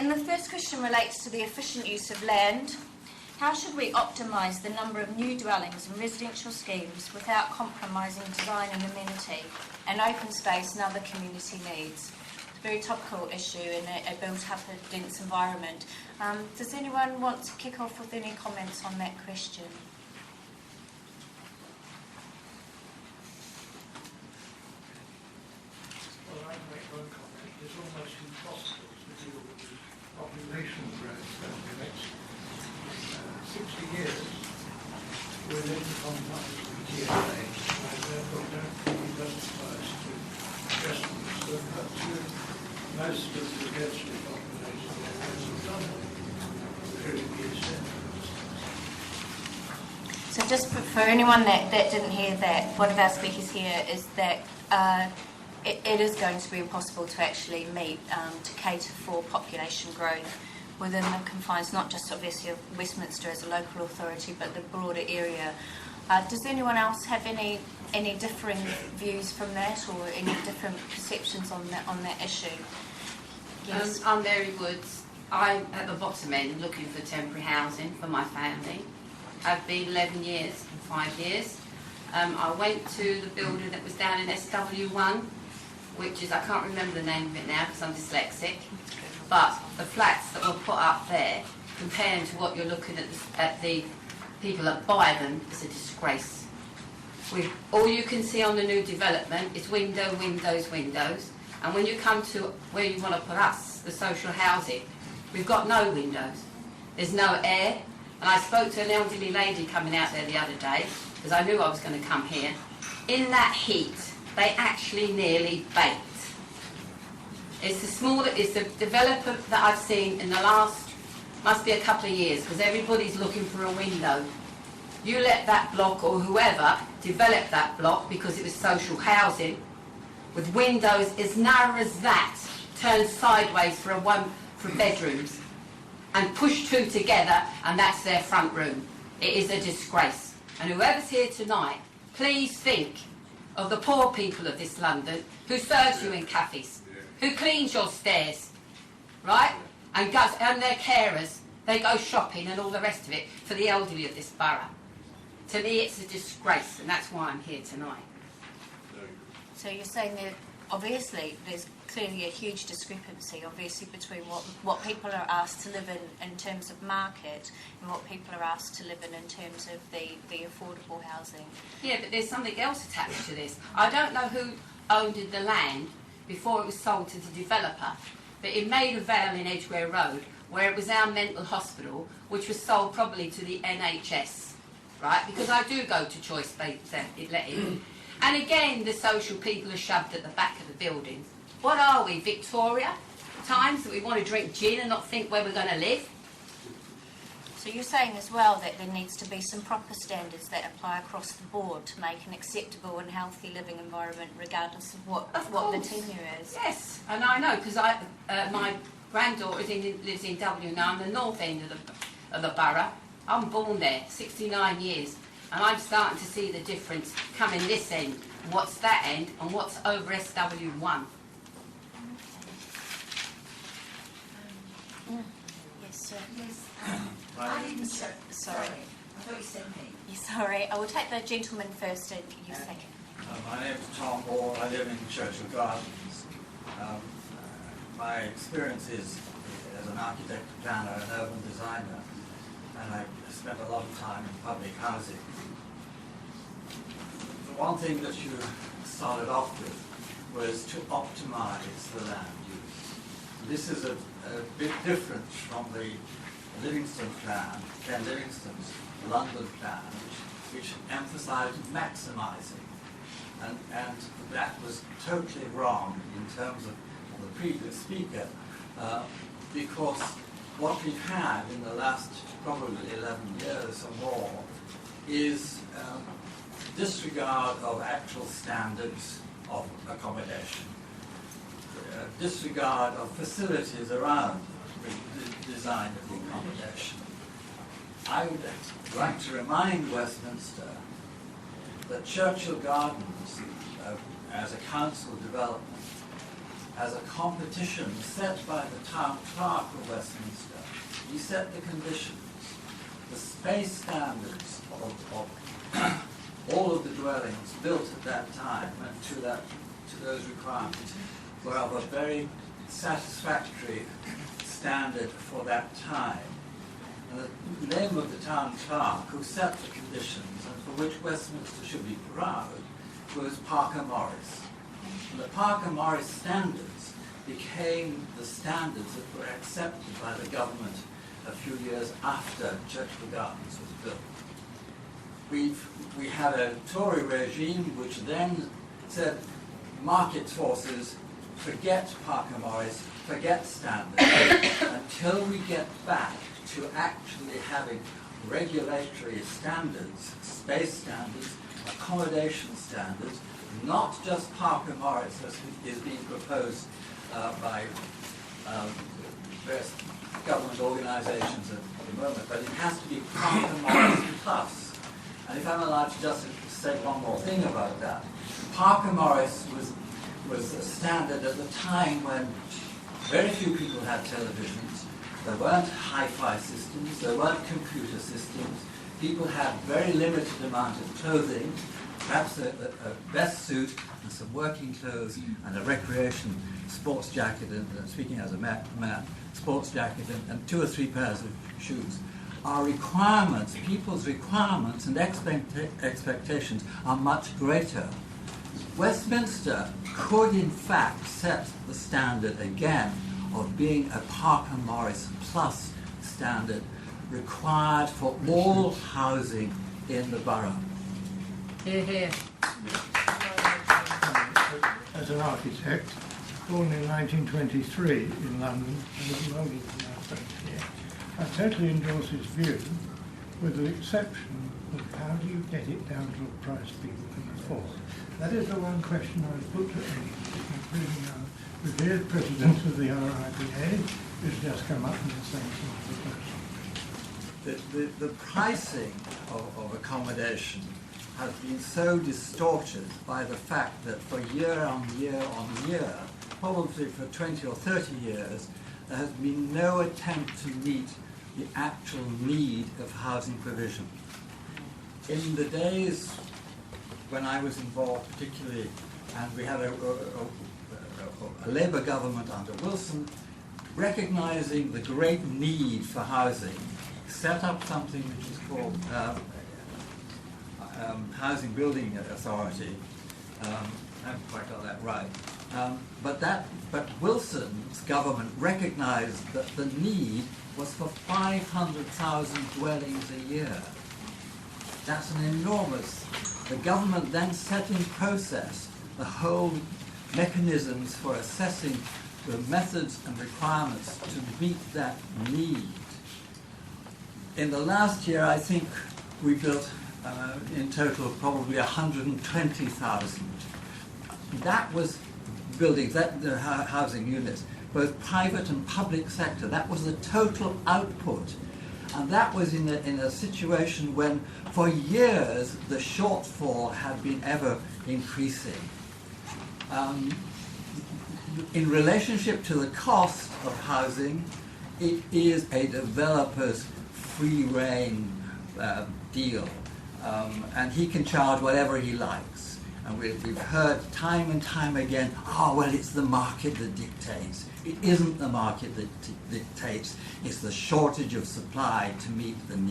And the first question relates to the efficient use of land. How should we optimise the number of new dwellings and residential schemes without compromising design and amenity and open space and other community needs? It's a very topical issue in a built-up and dense environment. Does anyone want to kick off with any comments on that question? Well, I'd make one comment. It's almost impossible to deal with the population growth over the next 60 years within the confines of the GSA. I therefore don't think it doesn't apply to adjustments that cut to most of the densely populated areas of London, including the East End, for instance. So just for anyone that didn't hear that, one of our speakers here is that it is going to be impossible to actually meet, to cater for population growth within the confines, not just obviously of Westminster as a local authority, but the broader area. Does anyone else have any differing views from that, or any different perceptions on that issue? Yes. I'm Mary Woods. I'm at the bottom end looking for temporary housing for my family. I've been 11 years and 5 years. I went to the building that was down in SW1, which is, I can't remember the name of it now because I'm dyslexic, but the flats that were put up there, compared to what you're looking at the people that buy them, is a disgrace. All you can see on the new development is window, windows, windows, and when you come to where you want to put us, the social housing, we've got no windows. There's no air, and I spoke to an elderly lady coming out there the other day, because I knew I was going to come here. In that heat, they actually nearly baked. It's the developer that I've seen in the last, must be a couple of years, because everybody's looking for a window. You let that block, or whoever, develop that block, because it was social housing, with windows as narrow as that, turned sideways for bedrooms, and push two together, and that's their front room. It is a disgrace. And whoever's here tonight, please think of the poor people of this London who serves you in cafes, who cleans your stairs, right? And their carers, they go shopping and all the rest of it for the elderly of this borough. To me, it's a disgrace, and that's why I'm here tonight. So you're saying that obviously there's clearly a huge discrepancy, obviously, between what people are asked to live in terms of market and what people are asked to live in terms of the affordable housing. Yeah, but there's something else attached to this. I don't know who owned the land before it was sold to the developer, but in Maida Vale in Edgware Road, where it was our mental hospital, which was sold probably to the NHS, right? Because I do go to choice-based letting. And again, the social people are shoved at the back of the buildings. What are we, Victoria? Times that we want to drink gin and not think where we're going to live? So you're saying as well that there needs to be some proper standards that apply across the board to make an acceptable and healthy living environment regardless of what the tenure is? Yes, and I know, because my granddaughter lives in W9, the north end of the borough. I'm born there, 69 years, and I'm starting to see the difference coming this end, what's that end, and what's over SW1. Yes, sir. Yes, I didn't say. Sorry. I thought you said me. Yes, sorry. I will take the gentleman first and you second. My name is Tom Ward. I live in Churchill Gardens. My experience is as an architect, planner, and urban designer, and I spent a lot of time in public housing. The one thing that you started off with was to optimize the land use. This is a bit different from the Livingston plan, Ken Livingston's London plan, which emphasized maximizing. And that was totally wrong in terms of the previous speaker, because what we've had in the last probably 11 years or more is disregard of actual standards of accommodation, disregard of facilities around the design of the accommodation. I would like to remind Westminster that Churchill Gardens, as a council development, as a competition set by the town clerk of Westminster. He set the conditions. The space standards of all of the dwellings built at that time and to those requirements were of a very satisfactory standard for that time. And the name of the town clerk who set the conditions and for which Westminster should be proud was Parker Morris. And the Parker Morris standards became the standards that were accepted by the government a few years after Churchill Gardens was built. We had a Tory regime which then said, market forces, forget Parker Morris, forget standards, until we get back to actually having regulatory standards, space standards, accommodation standards, not just Parker Morris as is being proposed by various government organisations at the moment, but it has to be Parker Morris plus. And if I'm allowed to just say one more thing about that, Parker Morris was a standard at the time when very few people had televisions. There weren't hi-fi systems, there weren't computer systems. People had very limited amount of clothing, perhaps a vest suit and some working clothes and a recreation sports jacket, and speaking as a man, sports jacket and 2 or 3 pairs of shoes. Our requirements, people's requirements and expectations are much greater. Westminster could in fact set the standard again of being a Parker Morris plus standard required for all housing in the borough. Hear, hear. As an architect, born in 1923 in London, and was older than our friend here, I totally endorse his view, with the exception of how do you get it down to a price people can afford. That is the one question I would put to anyone, including our revered president of the RIBA, who's just come up with the same sort of proposal. The pricing of accommodation has been so distorted by the fact that for year on year on year, probably for 20 or 30 years, there has been no attempt to meet the actual need of housing provision. In the days when I was involved particularly, and we had a Labour government under Wilson, recognising the great need for housing, set up something which is called Housing Building Authority. I haven't quite got that right. But Wilson's government recognised that the need was for 500,000 dwellings a year. That's an enormous. The government then set in process the whole mechanisms for assessing the methods and requirements to meet that need. In the last year, I think we built in total probably 120,000. That was buildings, the housing units, both private and public sector. That was the total output. And that was in a situation when, for years, the shortfall had been ever increasing. In relationship to the cost of housing, it is a developer's free rein deal. And he can charge whatever he likes. And we've heard time and time again, well, it's the market that dictates. It isn't the market that dictates, it's the shortage of supply to meet the need.